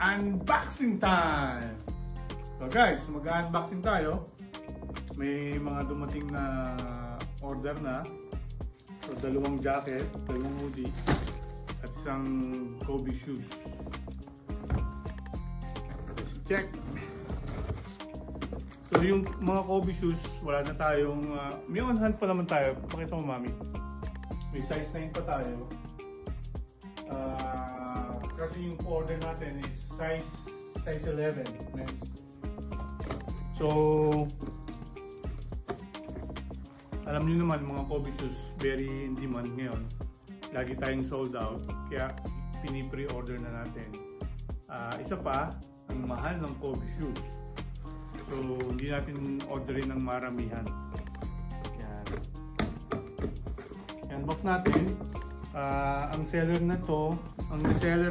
unboxing time! So guys, mag-unboxing tayo. May mga dumating na order na. So dalawang jacket, dalawang hoodie, at isang Kobe shoes. Let's check. So yung mga Kobe shoes, wala na tayong, may on hand pa naman tayo. Pakita mo mami. May size 9 pa tayo. Kasi yung order natin is size 11 men's. So alam niyo naman mga Kobe shoes very in demand ngayon. Lagi tayong sold out kaya pini-pre-order na natin. Isa pa, ang mahal ng Kobe shoes. So hindi natin orderin ng maramihan. Yan. Yan box natin. Ang seller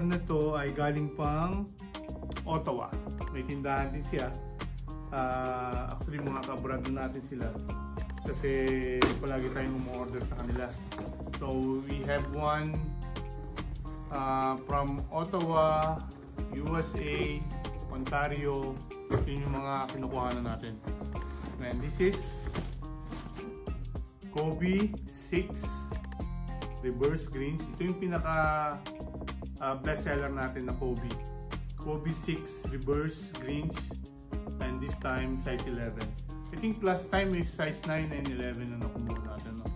na to ay galing pang Ottawa. May tindahan din siya. Actually mga kabrand natin sila kasi palagi tayong umorder sa kanila. So we have one from Ottawa, USA, Ontario. Yun yung mga kinukuha na natin. And this is Kobe 6 Reverse Greens. Ito yung pinaka best seller natin na Kobe. Kobe 6 Reverse Greens, and this time size 11. I think last time is size 9 and 11 na nakumuha natin. No?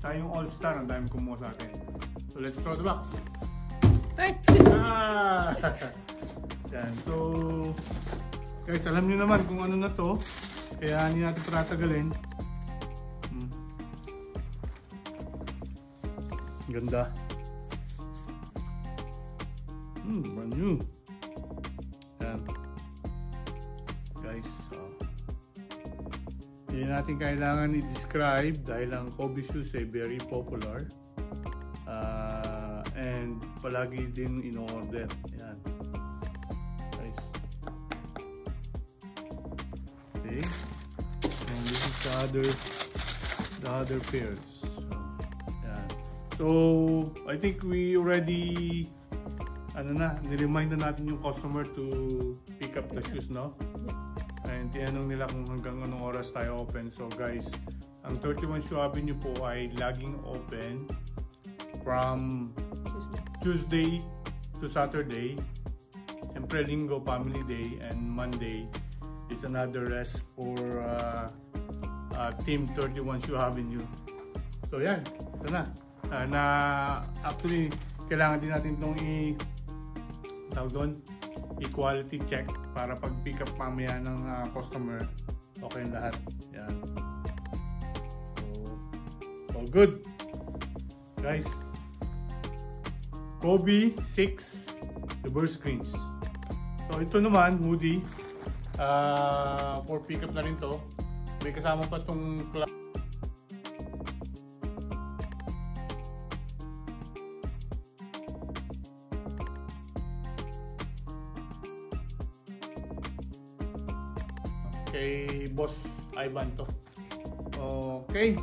Tsaka yung All Star, ang dami kumuha sa atin. So let's throw the box. Yan. So guys, alam niyo naman kung ano na to, kaya hindi natin patatagalin. Ganda. Brand new. Yan. Guys, hindi natin kailangan i-describe dahil ang Kobe shoes ay very popular. And palagi din in-order. Yan. Guys. Okay. And this is the other pairs. So, I think we already ni-remind na natin yung customer to pick up the shoes, no? And tinanong nila kung hanggang anong oras tayo open. So guys, ang 31 Shoe Avenue po ay laging open from Tuesday to Saturday. Siyempre Linggo, Family Day, and Monday is another rest for Team 31 Shoe Avenue. So yan, ito na. Actually kailangan din natin itong i-quality check para pag pick up mamaya ng customer, okay yung lahat. Yan. So all good guys. Kobe 6 Reverse Greens. So ito naman hoodie, for pick up na rin to. May kasama pa tong kay Boss Ivan to. Okay.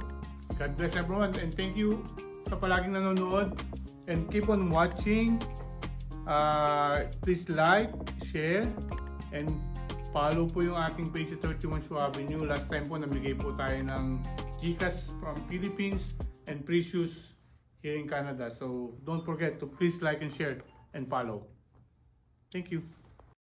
God bless everyone and thank you sa palaging nanonood and keep on watching. Please like, share, and follow po yung ating page sa 31 Shoe Avenue. Last time po namigay po tayo ng GCash from Philippines and free shoes here in Canada. So don't forget to please like and share and follow. Thank you.